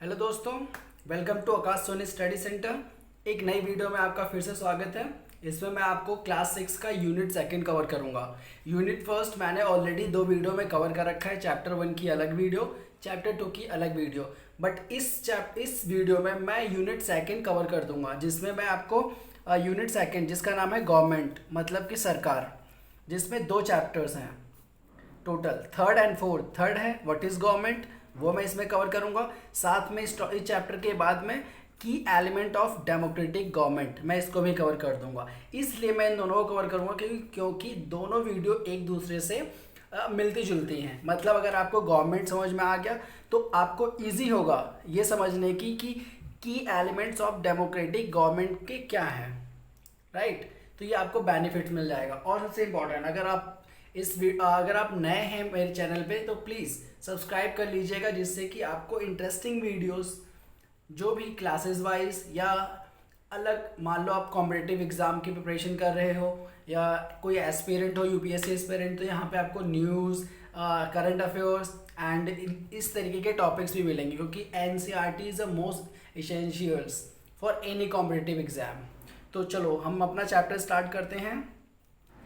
Hello दोस्तों, welcome to Akash Soni study centre. एक नई वीडियो में आपका फिर से स्वागत है। इसमें मैं आपको क्लास 6 का यूनिट सेकंड कवर करूंगा। यूनिट फर्स्ट मैंने ऑलरेडी 2 वीडियो में कवर कर रखा है। चैप्टर 1 की अलग वीडियो, चैप्टर 2 की अलग वीडियो। बट इस वीडियो में मैं यूनिट सेकंड कवर कर दूंगा, जिसमें मैं आपको यूनिट सेकंड जिसका नाम है गवर्नमेंट मतलब कि सरकार, जिसमें 2 चैप्टर्स हैं total, third and fourth. Third है व्हाट इज गवर्नमेंट, वो मैं इसमें कवर करूंगा। साथ में इस चैप्टर के बाद में की एलिमेंट ऑफ डेमोक्रेटिक गवर्नमेंट, मैं इसको भी कवर कर दूंगा। इसलिए मैं इन दोनों को कवर करूंगा क्योंकि दोनों वीडियो एक दूसरे से मिलती जुलती हैं। मतलब अगर आपको गवर्नमेंट समझ में आ गया तो आपको इजी होगा ये समझने की एलिमेंट्स ऑफ डेमोक्रेटिक गवर्नमेंट के क्या हैं, राइट। तो ये आपको बेनिफिट मिल जाएगा। और सबसे इम्पोर्टेंट, अगर आप नए हैं मेरे चैनल पे तो प्लीज़ सब्सक्राइब कर लीजिएगा, जिससे कि आपको इंटरेस्टिंग वीडियोस जो भी क्लासेस वाइज या अलग, मान लो आप कॉम्पिटिटिव एग्जाम की प्रिपरेशन कर रहे हो या कोई एस्पिरेंट हो, यूपीएससी एस्पिरेंट, तो यहाँ पे आपको न्यूज़, करंट अफेयर्स एंड इस तरीके के टॉपिक्स भी मिलेंगे, क्योंकि NCERT is the most essentials for any competitive exam. तो चलो हम अपना चैप्टर स्टार्ट करते हैं।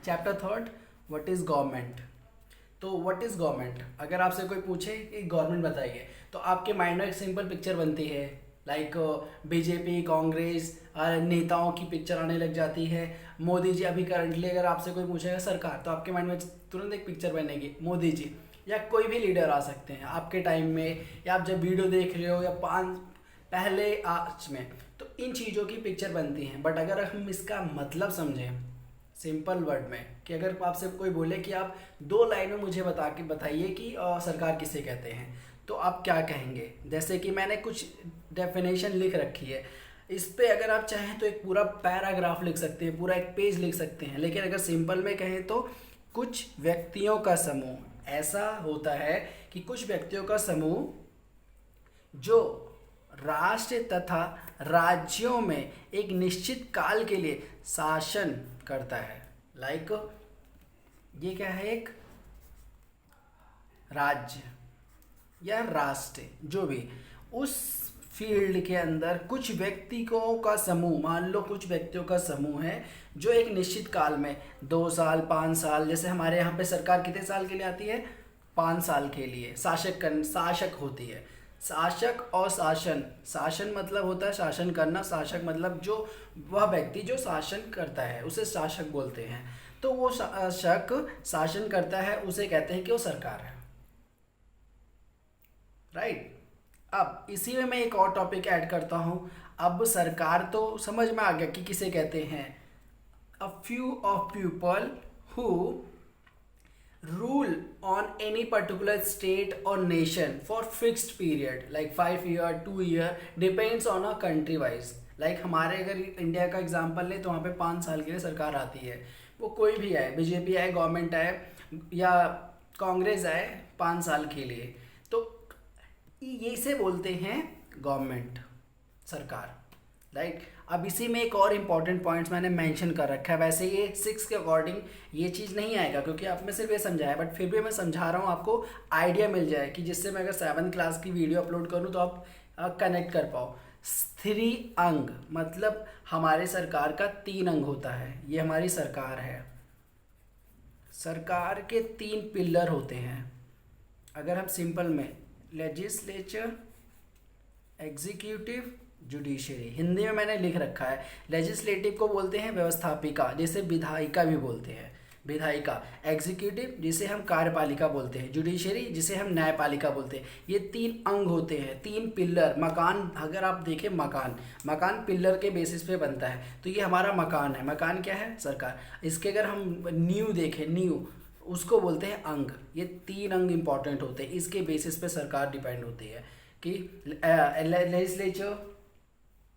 Chapter third, what is government. तो व्हाट इज़ गवर्नमेंट, अगर आपसे कोई पूछे कि गवर्नमेंट बताइए तो आपके माइंड में एक सिंपल पिक्चर बनती है, लाइक बीजेपी, कांग्रेस, नेताओं की पिक्चर आने लग जाती है। मोदी जी, अभी करंटली अगर आपसे कोई पूछेगा सरकार, तो आपके माइंड में तुरंत एक पिक्चर बनेगी मोदी जी, या कोई भी लीडर आ सकते हैं आपके टाइम में, या आप जब वीडियो देख रहे हो या पहले आज में, तो इन चीज़ों की पिक्चर बनती हैं। बट अगर हम इसका मतलब समझें सिंपल वर्ड में, कि अगर आपसे कोई बोले कि आप 2 लाइन में मुझे बताइए कि सरकार किसे कहते हैं, तो आप क्या कहेंगे। जैसे कि मैंने कुछ डेफिनेशन लिख रखी है, इस पे अगर आप चाहें तो एक पूरा पैराग्राफ लिख सकते हैं, पूरा एक पेज लिख सकते हैं। लेकिन अगर सिंपल में कहें तो कुछ व्यक्तियों का समूह, ऐसा होता है कि कुछ व्यक्तियों का समूह जो राष्ट्र तथा राज्यों में एक निश्चित काल के लिए शासन करता है। लाइक ये क्या है, एक राज्य या राष्ट्र, जो भी उस फील्ड के अंदर कुछ व्यक्तियों का समूह, मान लो कुछ व्यक्तियों का समूह है जो एक निश्चित काल में 2 साल 5 साल, जैसे हमारे यहाँ पे सरकार कितने साल के लिए आती है, 5 साल के लिए शासक होती है। शासक और शासन, शासन मतलब होता है शासन करना, शासक मतलब जो वह व्यक्ति जो शासन करता है उसे शासक बोलते हैं। तो वो शासक शासन करता है, उसे कहते हैं कि वो सरकार है, राइट। अब इसी में मैं एक और टॉपिक ऐड करता हूँ। अब सरकार तो समझ में आ गया कि किसे कहते हैं, a few of people who rule on any particular state or nation for fixed period like 5 year 2 year depends on a country wise। Like हमारे अगर इंडिया का एग्जांपल ले तो वहाँ पे 5 साल के लिए सरकार आती है, वो कोई भी आए, बीजेपी आए, गवर्नमेंट आए या कांग्रेस आए, 5 साल के लिए, तो ये इसे बोलते हैं गवर्नमेंट, सरकार, राइट। अब इसी में एक और इम्पॉर्टेंट पॉइंट्स मैंने मेंशन कर रखा है। वैसे ये 6 के अकॉर्डिंग ये चीज़ नहीं आएगा, क्योंकि आप में सिर्फ ये समझाया, बट फिर भी मैं समझा रहा हूँ, आपको आइडिया मिल जाए कि जिससे मैं अगर 7th क्लास की वीडियो अपलोड करूँ तो आप कनेक्ट कर पाओ। 3 अंग मतलब हमारे सरकार का 3 अंग होता है। ये हमारी सरकार है, सरकार के 3 पिलर होते हैं। अगर हम सिंपल में लेजिस्लेचर, एग्जीक्यूटिव, जुडिशरी, हिंदी में मैंने लिख रखा है। लेजिस्लेटिव को बोलते हैं व्यवस्थापिका, जिसे विधायिका भी बोलते हैं, विधायिका। एग्जीक्यूटिव जिसे हम कार्यपालिका बोलते हैं, जुडिशरी जिसे हम न्यायपालिका बोलते हैं। ये 3 अंग होते हैं, 3 पिल्लर। मकान, अगर आप देखें मकान पिल्लर के बेसिस पे बनता है, तो ये हमारा मकान है। मकान क्या है, सरकार। इसके अगर हम नींव देखें, नींव उसको बोलते हैं अंग। ये 3 अंग इंपॉर्टेंट होते हैं, इसके बेसिस पे सरकार डिपेंड होती है। कि लेजिस्लेचर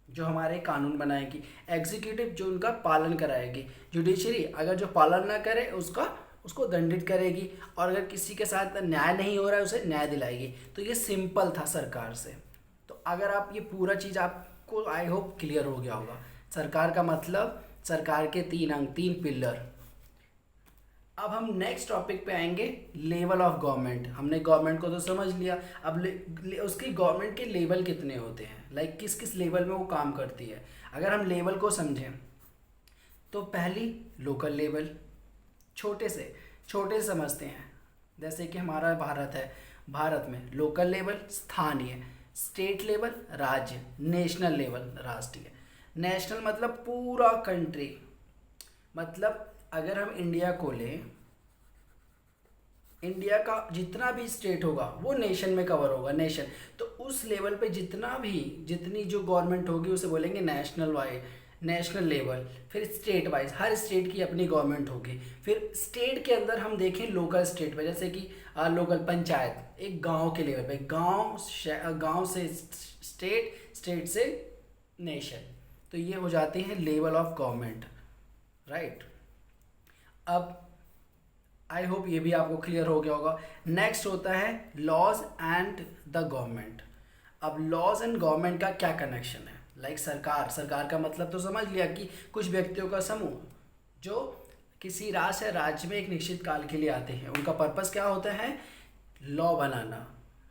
जो हमारे कानून बनाएगी, एग्जीक्यूटिव जो उनका पालन कराएगी, जुडिशरी अगर जो पालन ना करे उसको दंडित करेगी, और अगर किसी के साथ न्याय नहीं हो रहा है उसे न्याय दिलाएगी। तो ये सिंपल था सरकार से। तो अगर आप ये पूरा चीज़ आपको आई होप क्लियर हो गया होगा। सरकार का मतलब सरकार के 3 अंग, 3 पिलर। अब हम नेक्स्ट टॉपिक पे आएंगे, लेवल ऑफ गवर्नमेंट। हमने गवर्नमेंट को तो समझ लिया, अब उसकी गवर्नमेंट के लेवल कितने होते हैं, लाइक किस किस लेवल में वो काम करती है। अगर हम लेवल को समझें तो पहली लोकल लेवल, छोटे से समझते हैं। जैसे कि हमारा भारत है, भारत में लोकल लेवल स्थानीय, स्टेट लेवल राज्य, नेशनल लेवल राष्ट्रीय। नेशनल मतलब पूरा कंट्री, मतलब अगर हम इंडिया को लें, इंडिया का जितना भी स्टेट होगा वो नेशन में कवर होगा, नेशन। तो उस लेवल पे जितनी जो गवर्नमेंट होगी उसे बोलेंगे नेशनल लेवल। फिर स्टेट वाइज हर स्टेट की अपनी गवर्नमेंट होगी। फिर स्टेट के अंदर हम देखें लोकल स्टेट पे, जैसे कि लोकल पंचायत एक गांव के लेवल पे, गांव से स्टेट से नेशन। तो ये हो जाते हैं लेवल ऑफ गवर्नमेंट, राइट। अब आई होप ये भी आपको क्लियर हो गया होगा। नेक्स्ट होता है लॉज एंड द गवर्नमेंट। अब लॉज एंड गवर्नमेंट का क्या कनेक्शन है, लाइक सरकार का मतलब तो समझ लिया कि कुछ व्यक्तियों का समूह जो किसी राज्य में एक निश्चित काल के लिए आते हैं। उनका पर्पस क्या होता है, लॉ बनाना,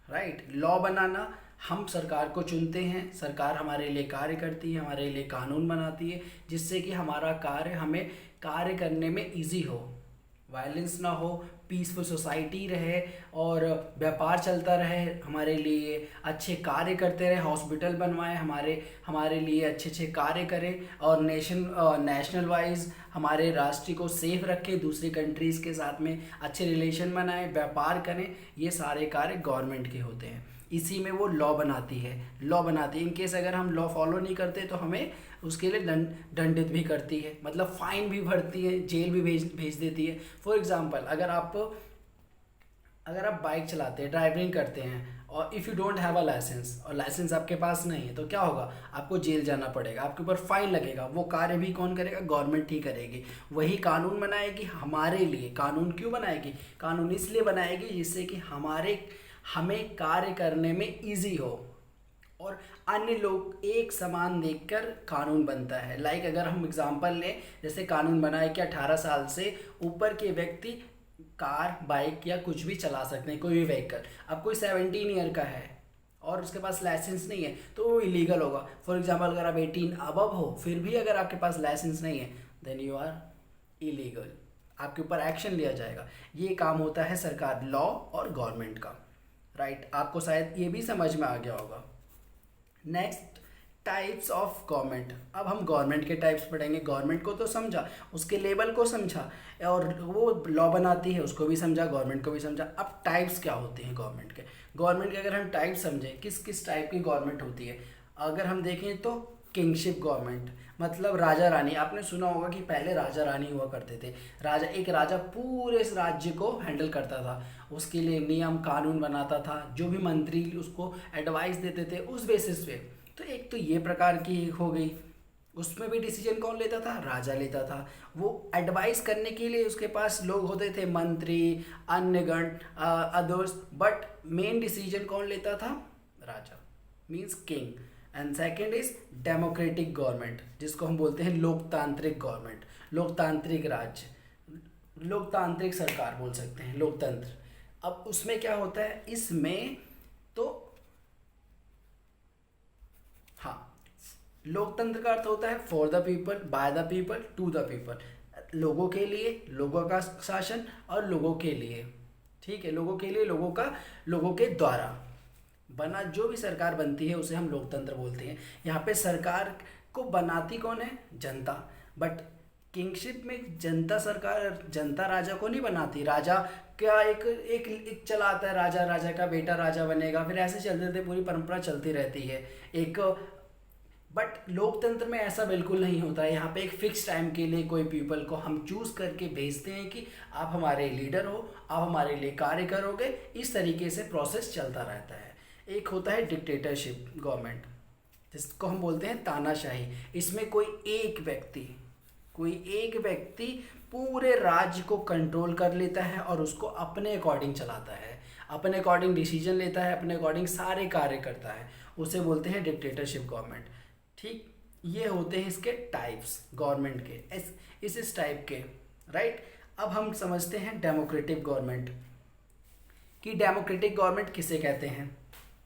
राइट। लॉ बनाना, हम सरकार को चुनते हैं, सरकार हमारे लिए कार्य करती है, हमारे लिए कानून बनाती है, जिससे कि हमें कार्य करने में इजी हो, वायलेंस ना हो, पीसफुल सोसाइटी रहे और व्यापार चलता रहे, हमारे लिए अच्छे कार्य करते रहे, हॉस्पिटल बनवाएं, हमारे लिए अच्छे कार्य करें और नेशनल वाइज हमारे राष्ट्र को सेफ रखें, दूसरी कंट्रीज़ के साथ में अच्छे रिलेशन बनाएं, व्यापार करें। ये सारे कार्य गवर्नमेंट के होते हैं। इसी में वो लॉ बनाती है। इन केस अगर हम लॉ फॉलो नहीं करते तो हमें उसके लिए दंडित भी करती है, मतलब फाइन भी भरती है, जेल भी भेज देती है। फॉर एग्जांपल अगर आप बाइक चलाते हैं, ड्राइविंग करते हैं और if you don't have a licence, और लाइसेंस आपके पास नहीं है, तो क्या होगा, आपको जेल जाना पड़ेगा, आपके ऊपर फाइन लगेगा। वो कार्य भी कौन करेगा, गवर्नमेंट ही करेगी। वही कानून बनाएगी हमारे लिए। कानून क्यों बनाएगी, कानून इसलिए बनाएगी जिससे कि हमें कार्य करने में इजी हो और अन्य लोग एक समान देखकर कानून बनता है। लाइक अगर हम एग्जांपल लें, जैसे कानून बना है कि 18 साल से ऊपर के व्यक्ति कार, बाइक या कुछ भी चला सकते हैं, कोई भी व्हीकल। अब कोई 17 ईयर का है और उसके पास लाइसेंस नहीं है तो वो इलीगल होगा। फॉर एग्जांपल अगर आप 18 अबव हो फिर भी अगर आपके पास लाइसेंस नहीं है देन यू आर इलीगल, आपके ऊपर एक्शन लिया जाएगा। ये काम होता है सरकार, लॉ और गवर्नमेंट का, राइट। आपको शायद ये भी समझ में आ गया होगा। Next, types of government. अब हम गवर्नमेंट के टाइप्स पढ़ेंगे। गवर्नमेंट को तो समझा, उसके लेवल को समझा और वो लॉ बनाती है उसको भी समझा, गवर्नमेंट को भी समझा। अब टाइप्स क्या होते हैं गवर्नमेंट के अगर हम टाइप समझें किस किस टाइप की गवर्नमेंट होती है, अगर हम देखें तो किंगशिप गवर्नमेंट, मतलब राजा रानी। आपने सुना होगा कि पहले राजा रानी हुआ करते थे। एक राजा पूरे इस राज्य को हैंडल करता था, उसके लिए नियम कानून बनाता था, जो भी मंत्री उसको एडवाइस देते थे उस बेसिस पे। तो एक तो ये प्रकार की हो गई। उसमें भी डिसीजन कौन लेता था, राजा लेता था। वो एडवाइस करने के लिए उसके पास लोग होते थे, मंत्री, अन्य गण, अदर्स, बट मेन डिसीजन कौन लेता था, राजा, means king. And second is democratic government, जिसको हम बोलते हैं लोकतांत्रिक गवर्नमेंट, लोकतांत्रिक राज्य, लोकतांत्रिक सरकार बोल सकते हैं, लोकतंत्र। अब उसमें क्या होता है, इसमें तो हाँ, लोकतंत्र का अर्थ होता है for the people, by the people, to the people, लोगों के लिए, लोगों का शासन और लोगों के लिए, ठीक है, लोगों के लिए, लोगों के द्वारा बना जो भी सरकार बनती है उसे हम लोकतंत्र बोलते हैं। यहाँ पे सरकार को बनाती कौन है, जनता। बट किंगशिप में जनता राजा को नहीं बनाती। राजा क्या एक चलाता है, राजा का बेटा राजा बनेगा, फिर ऐसे चलते पूरी परंपरा चलती रहती है एक। बट लोकतंत्र में ऐसा बिल्कुल नहीं होता है। यहाँ पे एक फिक्स टाइम के लिए कोई पीपल को हम चूज करके भेजते हैं कि आप हमारे लीडर हो, आप हमारे लिए कार्य करोगे। इस तरीके से प्रोसेस चलता रहता है। एक होता है डिक्टेटरशिप गवर्नमेंट, जिसको हम बोलते हैं तानाशाही। इसमें कोई एक व्यक्ति पूरे राज्य को कंट्रोल कर लेता है और उसको अपने अकॉर्डिंग चलाता है, अपने अकॉर्डिंग डिसीजन लेता है, अपने अकॉर्डिंग सारे कार्य करता है। उसे बोलते हैं डिक्टेटरशिप गवर्नमेंट, ठीक। ये होते हैं इसके टाइप्स गवर्नमेंट के, इस टाइप के, राइट। अब हम समझते हैं डेमोक्रेटिक गवर्नमेंट, कि डेमोक्रेटिक गवर्नमेंट किसे कहते हैं,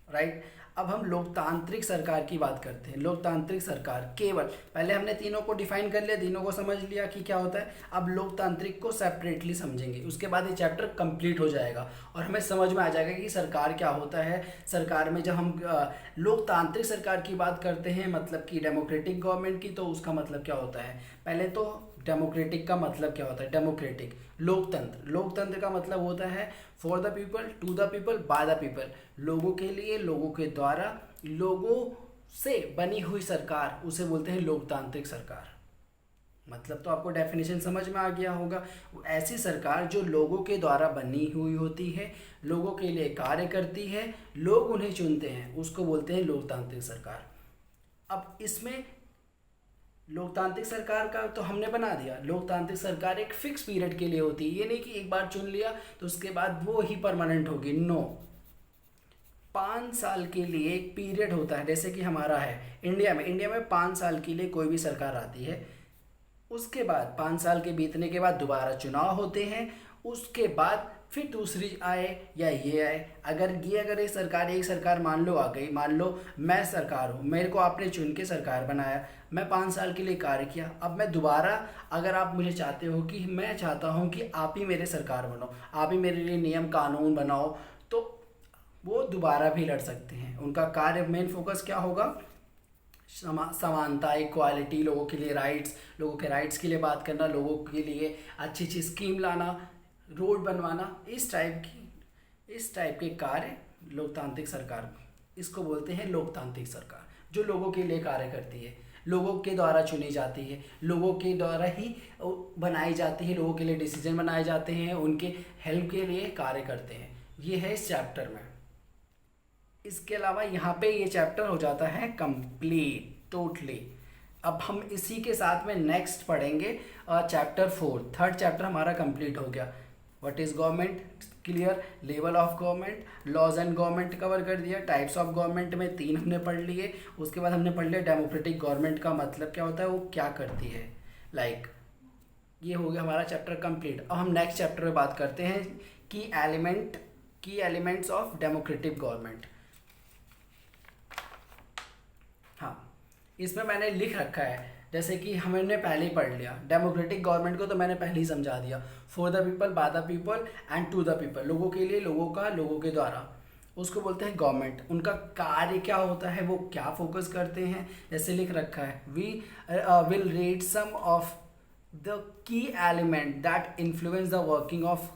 राइट। अब हम लोकतांत्रिक सरकार की बात करते हैं। लोकतांत्रिक सरकार केवल, पहले हमने तीनों को डिफाइन कर लिया, तीनों को समझ लिया कि क्या होता है। अब लोकतांत्रिक को सेपरेटली समझेंगे, उसके बाद ये चैप्टर कंप्लीट हो जाएगा और हमें समझ में आ जाएगा कि सरकार क्या होता है। सरकार में जब हम लोकतांत्रिक सरकार की बात करते हैं, मतलब कि डेमोक्रेटिक गवर्नमेंट की, तो उसका मतलब क्या होता है। पहले तो डेमोक्रेटिक का मतलब क्या होता है। डेमोक्रेटिक लोकतंत्र, लोकतंत्र का मतलब होता है for the people, to the people, by the people, लोगों के लिए, लोगों के द्वारा, लोगों से बनी हुई सरकार, उसे बोलते हैं लोकतांत्रिक सरकार। मतलब तो आपको डेफिनेशन समझ में आ गया होगा। ऐसी सरकार जो लोगों के द्वारा बनी हुई होती है, लोगों के लिए कार्य करती है, लोग उन्हें चुनते हैं, उसको बोलते हैं लोकतांत्रिक सरकार। अब इसमें लोकतांत्रिक सरकार का तो हमने बना दिया। लोकतांत्रिक सरकार एक फिक्स पीरियड के लिए होती है, ये नहीं कि एक बार चुन लिया तो उसके बाद वो ही परमानेंट होगी, नो। 5 साल के लिए एक पीरियड होता है, जैसे कि हमारा है इंडिया में 5 साल के लिए कोई भी सरकार आती है, उसके बाद 5 साल के बीतने के बाद दोबारा चुनाव होते हैं, उसके बाद फिर दूसरी आए या ये आए। अगर एक सरकार मान लो आ गई, मान लो मैं सरकार हूँ, मेरे को आपने चुन के सरकार बनाया, मैं 5 साल के लिए कार्य किया, अब मैं दोबारा, अगर आप मुझे चाहते हो कि मैं चाहता हूँ कि आप ही मेरे सरकार बनो, आप ही मेरे लिए नियम कानून बनाओ, तो वो दोबारा भी लड़ सकते हैं। उनका कार्य मेन फोकस क्या होगा, समानता, इक्वालिटी, लोगों के लिए राइट्स, लोगों के राइट्स के लिए बात करना, लोगों के लिए अच्छी अच्छी स्कीम लाना, रोड बनवाना, इस टाइप के कार्य लोकतांत्रिक सरकार, इसको बोलते हैं लोकतांत्रिक सरकार, जो लोगों के लिए कार्य करती है, लोगों के द्वारा चुनी जाती है, लोगों के द्वारा ही बनाई जाती है, लोगों के लिए डिसीजन बनाए जाते हैं, उनके हेल्प के लिए कार्य करते हैं। ये है इस चैप्टर में। इसके अलावा यहाँ पे ये चैप्टर हो जाता है कंप्लीट टोटली। अब हम इसी के साथ में नेक्स्ट पढ़ेंगे चैप्टर 4, थर्ड चैप्टर हमारा कंप्लीट हो गया। What is government clear, level of government, laws and government cover कर दिया, टाइप्स ऑफ गवर्नमेंट में 3 हमने पढ़ लिए। उसके बाद हमने पढ़ लिया डेमोक्रेटिक गवर्नमेंट का मतलब क्या होता है, वो क्या करती है, लाइक ये हो गया हमारा चैप्टर कंप्लीट। अब हम नेक्स्ट चैप्टर में बात करते हैं की एलिमेंट्स ऑफ डेमोक्रेटिक गवर्नमेंट। हाँ, इसमें मैंने लिख रखा है, जैसे कि हमने पहले ही पढ़ लिया डेमोक्रेटिक गवर्नमेंट को, तो मैंने पहले ही समझा दिया, for the people, by the people and to the people, लोगों के लिए, लोगों का, लोगों के द्वारा, उसको बोलते हैं गवर्नमेंट। उनका कार्य क्या होता है, वो क्या फोकस करते हैं, जैसे लिख रखा है, we will read some of the key element that influence the working of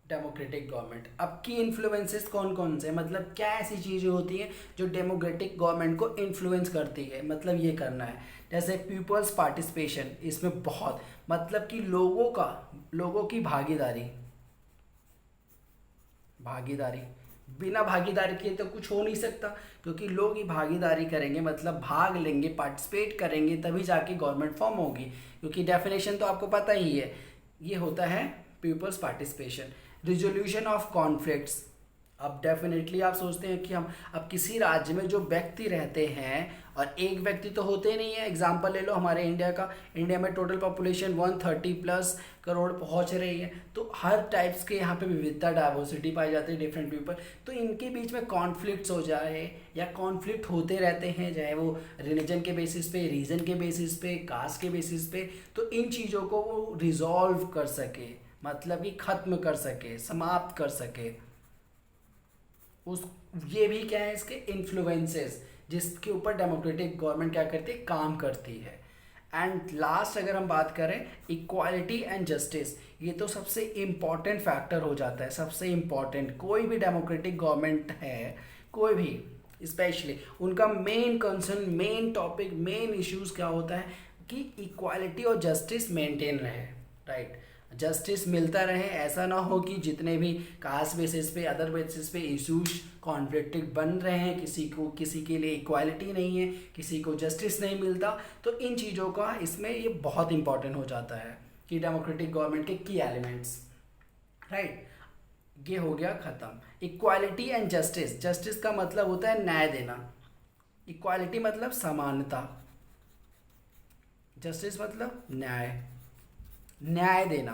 democratic government. अब की इन्फ्लुएंसेस कौन कौन से, मतलब क्या ऐसी चीज़ें होती हैं जो डेमोक्रेटिक गवर्नमेंट को इन्फ्लुएंस करती है, मतलब ये करना है। जैसे पीपल्स पार्टिसिपेशन, इसमें बहुत, मतलब कि लोगों की भागीदारी, बिना भागीदारी के तो कुछ हो नहीं सकता, क्योंकि लोग ही भागीदारी करेंगे, मतलब भाग लेंगे, पार्टिसिपेट करेंगे, तभी जाके गवर्नमेंट फॉर्म होगी। क्योंकि डेफिनेशन तो आपको पता ही है, ये होता है peoples participation. Resolution of conflicts, अब डेफिनेटली आप सोचते हैं कि हम अब किसी राज्य में जो व्यक्ति रहते हैं, और एक व्यक्ति तो होते ही नहीं है, एग्जांपल ले लो हमारे इंडिया का, इंडिया में टोटल पॉपुलेशन 130+ करोड़ पहुंच रही है, तो हर टाइप्स के यहाँ पे विविधता, डाइवर्सिटी पाई जाती है, डिफरेंट पीपल, तो इनके बीच में कॉन्फ्लिक्ट्स हो जाए या कॉन्फ्लिक्ट होते रहते हैं, चाहे वो रिलीजन के बेसिस पे, रीजन के बेसिस पे, कास्ट के बेसिस पे, तो इन चीज़ों को वो रिजॉल्व कर सके, मतलब कि ख़त्म कर सके, समाप्त कर सके, ये भी क्या है इसके इन्फ्लुएंसेस, जिसके ऊपर डेमोक्रेटिक गवर्नमेंट क्या करती है, काम करती है। एंड लास्ट अगर हम बात करें इक्वालिटी एंड जस्टिस, ये तो सबसे इम्पॉर्टेंट फैक्टर हो जाता है, सबसे इम्पॉर्टेंट। कोई भी डेमोक्रेटिक गवर्नमेंट है, कोई भी, स्पेशली उनका main concern, main topic, main issues क्या होता है कि इक्वालिटी और जस्टिस मेंटेन रहे, राइट, जस्टिस मिलता रहे। ऐसा ना हो कि जितने भी कास्ट बेसिस पे, अदर बेसिस पे इश्यूज कॉन्फ्लिक्टेड बन रहे हैं, किसी के लिए इक्वालिटी नहीं है, किसी को जस्टिस नहीं मिलता, तो इन चीज़ों का इसमें ये बहुत इंपॉर्टेंट हो जाता है कि डेमोक्रेटिक गवर्नमेंट के की एलिमेंट्स, राइट। ये हो गया ख़त्म। इक्वालिटी एंड जस्टिस, जस्टिस का मतलब होता है न्याय देना, इक्वालिटी मतलब समानता, जस्टिस मतलब न्याय देना,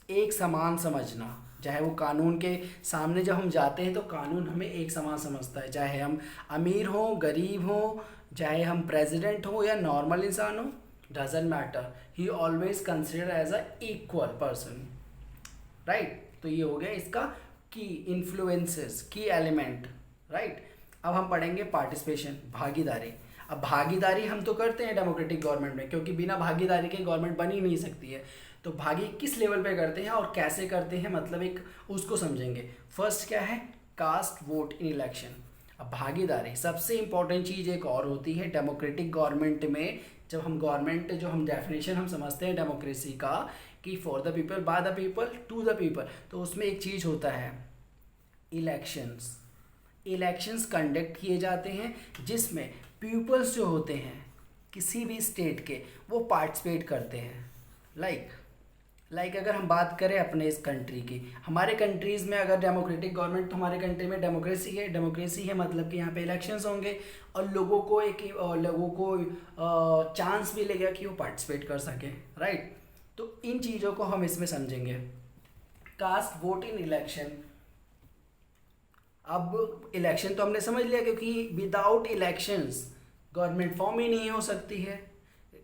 एक समान समझना, चाहे वो कानून के सामने जब हम जाते हैं तो कानून हमें एक समान समझता है, चाहे हम अमीर हो गरीब हो, चाहे हम प्रेसिडेंट हो या नॉर्मल इंसान हो, doesn't matter, he always consider as a equal person, right. तो ये हो गया इसका की इन्फ्लुएंसेस, की एलिमेंट, राइट। अब हम पढ़ेंगे पार्टिसिपेशन, भागीदारी। अब भागीदारी हम तो करते हैं डेमोक्रेटिक गवर्नमेंट में, क्योंकि बिना भागीदारी के गवर्नमेंट बन ही नहीं सकती है। तो भागी किस लेवल पे करते हैं और कैसे करते हैं, मतलब एक उसको समझेंगे। फर्स्ट क्या है, कास्ट वोट इन इलेक्शन। अब भागीदारी सबसे इंपॉर्टेंट चीज़ एक और होती है डेमोक्रेटिक गवर्नमेंट में। जब हम गवर्नमेंट, जो हम डेफिनेशन हम समझते हैं डेमोक्रेसी का कि for the people by the people to the people, तो उसमें एक चीज़ होता है इलेक्शंस। इलेक्शंस कंडक्ट किए जाते हैं जिसमें पीपल्स जो होते हैं किसी भी स्टेट के, वो पार्टिसिपेट करते हैं। लाइक अगर हम बात करें अपने इस कंट्री की, हमारे कंट्रीज़ में अगर डेमोक्रेटिक गवर्नमेंट, तो हमारे कंट्री में डेमोक्रेसी है मतलब कि यहाँ पे इलेक्शंस होंगे और लोगों को चांस मिलेगा कि वो पार्टिसिपेट कर सकें, राइट। तो इन चीज़ों को हम इसमें समझेंगे। Cast vote in election. अब इलेक्शन तो हमने समझ लिया, क्योंकि विदाउट इलेक्शंस गवर्नमेंट फॉर्म ही नहीं हो सकती है।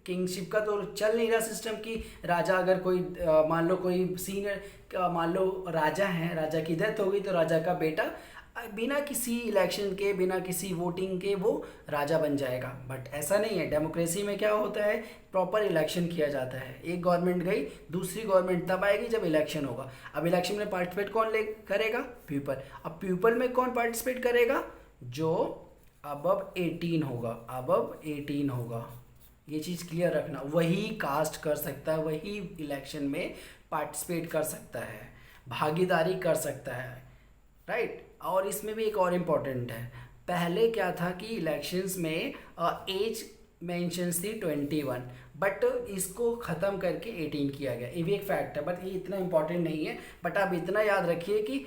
किंगशिप का तो चल नहीं रहा सिस्टम कि राजा, अगर कोई मान लो कोई सीनियर, मान लो राजा है, राजा की डेथ हो गई तो राजा का बेटा बिना किसी इलेक्शन के, बिना किसी वोटिंग के वो राजा बन जाएगा। बट ऐसा नहीं है, डेमोक्रेसी में क्या होता है, प्रॉपर इलेक्शन किया जाता है। एक गवर्नमेंट गई, दूसरी गवर्नमेंट तब आएगी जब इलेक्शन होगा। अब इलेक्शन में पार्टिसिपेट कौन करेगा, पीपल। अब पीपल में कौन पार्टिसिपेट करेगा, जो अबव 18 होगा, अबव 18 होगा। ये चीज़ क्लियर रखना, वही कास्ट कर सकता है, वही इलेक्शन में पार्टिसिपेट कर सकता है, भागीदारी कर सकता है, राइट। और इसमें भी एक और इम्पॉर्टेंट है, पहले क्या था कि इलेक्शंस में एज मेंशंस थी 21, बट इसको ख़त्म करके 18 किया गया। ये भी एक फैक्ट है, बट ये इतना इम्पॉर्टेंट नहीं है। बट आप इतना याद रखिए कि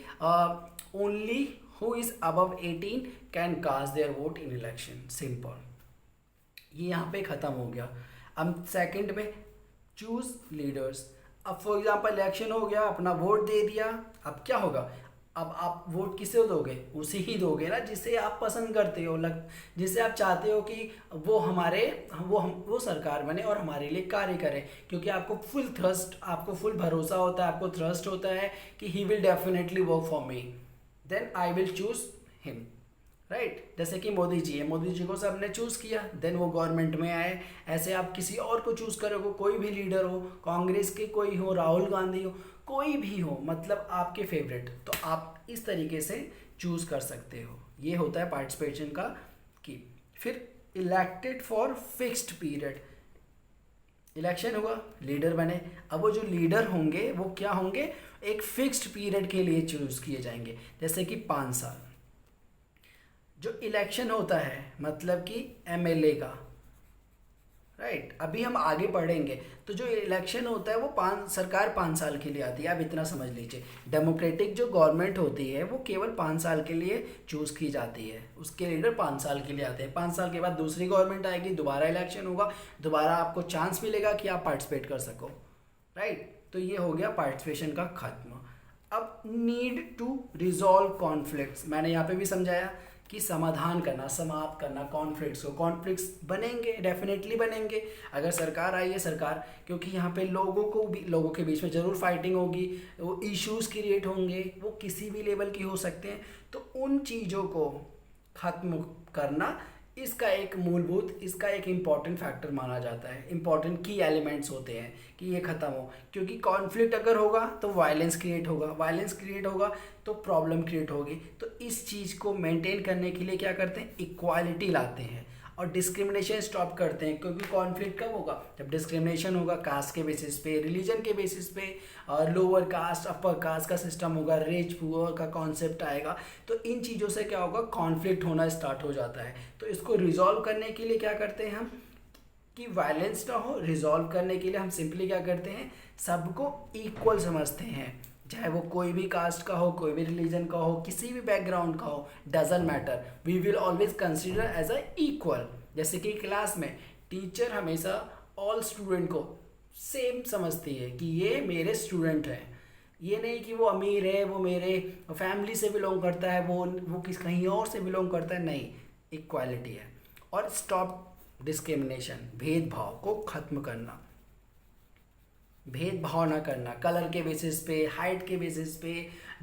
only who is above 18 can cast their vote in election, simple. ये यहाँ पे ख़त्म हो गया। अब सेकंड में चूज़ लीडर्स। अब फॉर एग्जांपल इलेक्शन हो गया, अपना वोट दे दिया, अब क्या होगा, अब आप वोट किसे दोगे, उसे ही दोगे ना जिसे आप पसंद करते हो, जिसे आप चाहते हो कि वो सरकार बने और हमारे लिए कार्य करे, क्योंकि आपको फुल भरोसा होता है, आपको ट्रस्ट होता है कि he will definitely work for me, then I will choose him, right. जैसे कि मोदी जी है, मोदी जी को सबने चूज़ किया, देन वो गवर्नमेंट में आए। ऐसे आप किसी और को चूज़ करोगे, कोई भी लीडर हो, कांग्रेस के कोई हो, राहुल गांधी हो, कोई भी हो, मतलब आपके फेवरेट, तो आप इस तरीके से चूज़ कर सकते हो। ये होता है पार्टिसिपेशन का की। फिर elected for fixed period, election हुआ, लीडर बने। अब वो जो लीडर होंगे वो क्या होंगे, एक फिक्स्ड पीरियड के लिए चूज़ किए जाएंगे, जैसे कि 5 साल। जो इलेक्शन होता है मतलब कि एमएलए का, राइट, अभी हम आगे पढ़ेंगे। तो जो इलेक्शन होता है वो सरकार 5 साल के लिए आती है, आप इतना समझ लीजिए। डेमोक्रेटिक जो गवर्नमेंट होती है वो केवल 5 साल के लिए चूज़ की जाती है, उसके लीडर 5 साल के लिए आते हैं। 5 साल के बाद दूसरी गवर्नमेंट आएगी, दोबारा इलेक्शन होगा, दोबारा आपको चांस मिलेगा कि आप पार्टिसिपेट कर सको, राइट। तो ये हो गया पार्टिसिपेशन का खत्म। अब नीड टू रिजॉल्व कॉन्फ्लिक्ट्स, मैंने यहाँ पे भी समझाया कि समाधान करना, समाप्त करना कॉन्फ्लिक्ट्स को। कॉन्फ्लिक्ट्स बनेंगे, डेफिनेटली बनेंगे अगर सरकार आई है, क्योंकि यहाँ पे लोगों के बीच में ज़रूर फाइटिंग होगी, वो इश्यूज़ क्रिएट होंगे, वो किसी भी लेवल की हो सकते हैं। तो उन चीज़ों को ख़त्म करना इसका एक इम्पॉर्टेंट फैक्टर माना जाता है। इम्पॉर्टेंट की एलिमेंट्स होते हैं कि ये ख़त्म हो, क्योंकि कॉन्फ्लिक्ट अगर होगा तो वायलेंस क्रिएट होगा, तो प्रॉब्लम क्रिएट होगी। तो इस चीज़ को मेंटेन करने के लिए क्या करते हैं, इक्वालिटी लाते हैं और डिस्क्रिमिनेशन स्टॉप करते हैं। क्योंकि कॉन्फ्लिक्ट कब होगा, जब डिस्क्रिमिनेशन होगा, कास्ट के बेसिस पे, रिलीजन के बेसिस पे, और लोअर कास्ट अपर कास्ट का सिस्टम होगा, रिच पुअर का कॉन्सेप्ट आएगा। तो इन चीज़ों से क्या होगा, कॉन्फ्लिक्ट होना स्टार्ट हो जाता है। तो इसको रिजॉल्व करने के लिए क्या करते हैं हम, कि वायलेंस ना हो, रिजॉल्व करने के लिए हम सिंपली क्या करते हैं, सबको इक्वल समझते हैं, चाहे वो कोई भी कास्ट का हो, कोई भी रिलीजन का हो, किसी भी बैकग्राउंड का हो, doesn't matter, we will always consider as a equal. जैसे कि क्लास में टीचर हमेशा ऑल स्टूडेंट को सेम समझती है कि ये मेरे स्टूडेंट हैं, ये नहीं कि वो अमीर है, वो मेरे फैमिली से बिलोंग करता है, वो किस कहीं और से बिलोंग करता है, नहीं, इक्वालिटी है। और स्टॉप डिस्क्रिमिनेशन, भेदभाव को ख़त्म करना, भेदभाव ना करना, कलर के बेसिस पे, हाइट के बेसिस पे,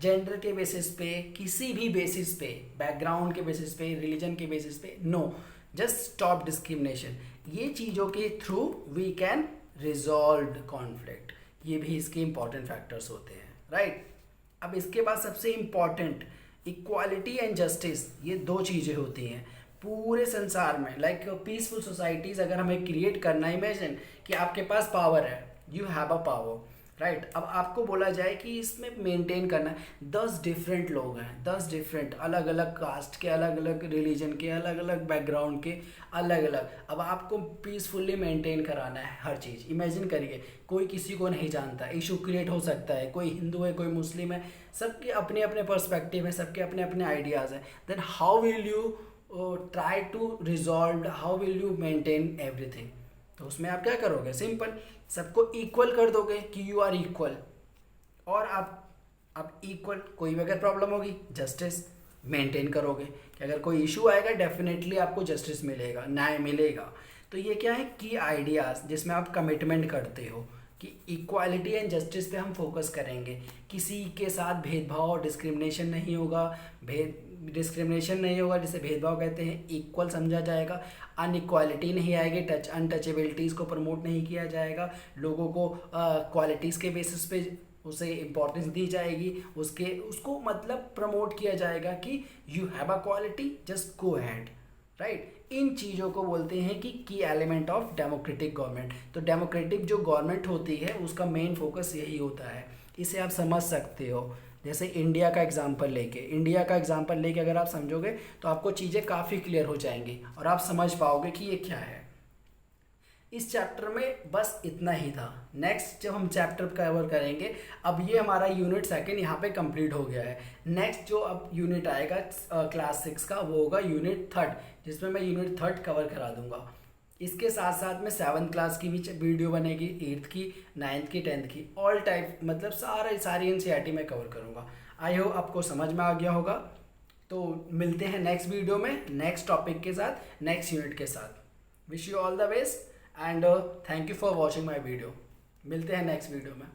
जेंडर के बेसिस पे, किसी भी बेसिस पे, बैकग्राउंड के बेसिस पे, रिलीजन के बेसिस पे, नो, जस्ट स्टॉप डिस्क्रिमिनेशन। ये चीज़ों के through we can resolve conflict. ये भी इसके इंपॉर्टेंट फैक्टर्स होते हैं, राइट। अब इसके बाद सबसे इम्पॉर्टेंट, इक्वालिटी एंड जस्टिस, ये दो चीज़ें होती हैं पूरे संसार में। लाइक पीसफुल सोसाइटीज़ अगर हमें क्रिएट करना, इमेजिन कि आपके पास पावर है, you have a power, right. अब आपको बोला जाए कि इसमें मेंटेन करना है, 10 डिफरेंट लोग हैं, 10 डिफरेंट अलग अलग कास्ट के, अलग अलग रिलीजन के, अलग अलग बैकग्राउंड के, अलग अलग, अब आपको पीसफुली मेंटेन कराना है हर चीज़। इमेजिन करिए कोई किसी को नहीं जानता, इशू क्रिएट हो सकता है, कोई हिंदू है, कोई मुस्लिम है, सबके अपने अपने पर्सपेक्टिव हैं, सबके अपने अपने आइडियाज़ हैं। Then how will you try to resolve, how will you maintain everything? तो उसमें आप क्या करोगे, सिंपल, सबको इक्वल कर दोगे कि यू आर इक्वल। और आप इक्वल, कोई भी अगर प्रॉब्लम होगी, जस्टिस मेंटेन करोगे कि अगर कोई इशू आएगा डेफिनेटली आपको जस्टिस मिलेगा, न्याय मिलेगा। तो ये क्या है की आइडियाज़ जिसमें आप कमिटमेंट करते हो कि इक्वालिटी एंड जस्टिस पे हम फोकस करेंगे, किसी के साथ भेदभाव और डिस्क्रिमिनेशन नहीं होगा, डिस्क्रिमिनेशन नहीं होगा जिसे भेदभाव कहते हैं, इक्वल समझा जाएगा, अनइक्वालिटी नहीं आएगी, अनटचेबिलिटीज़ को प्रमोट नहीं किया जाएगा, लोगों को क्वालिटीज़ के बेसिस पे उसे इम्पोर्टेंस दी जाएगी, उसको मतलब प्रमोट किया जाएगा कि you have a quality, just go ahead, right. इन चीज़ों को बोलते हैं कि की एलिमेंट ऑफ डेमोक्रेटिक गवर्नमेंट। तो डेमोक्रेटिक जो गवर्नमेंट होती है उसका मेन फोकस यही होता है, इसे आप समझ सकते हो। जैसे इंडिया का एग्जांपल लेके अगर आप समझोगे तो आपको चीज़ें काफ़ी क्लियर हो जाएंगी और आप समझ पाओगे कि ये क्या है। इस चैप्टर में बस इतना ही था। नेक्स्ट जब हम चैप्टर कवर करेंगे, अब ये हमारा यूनिट सेकंड यहाँ पे कंप्लीट हो गया है। नेक्स्ट जो अब यूनिट आएगा क्लास 6 का, वो होगा यूनिट थर्ड, जिसमें मैं यूनिट थर्ड कवर करा दूंगा। इसके साथ साथ में 7th क्लास की भी वीडियो बनेगी, 8th की, 9th की, 10th की, ऑल टाइप, मतलब सारी एनसीईआरटी में कवर करूँगा। आई होप आपको समझ में आ गया होगा। तो मिलते हैं नेक्स्ट वीडियो में, नेक्स्ट टॉपिक के साथ, नेक्स्ट यूनिट के साथ। Wish you all the best and thank you for watching my video. मिलते हैं नेक्स्ट वीडियो में।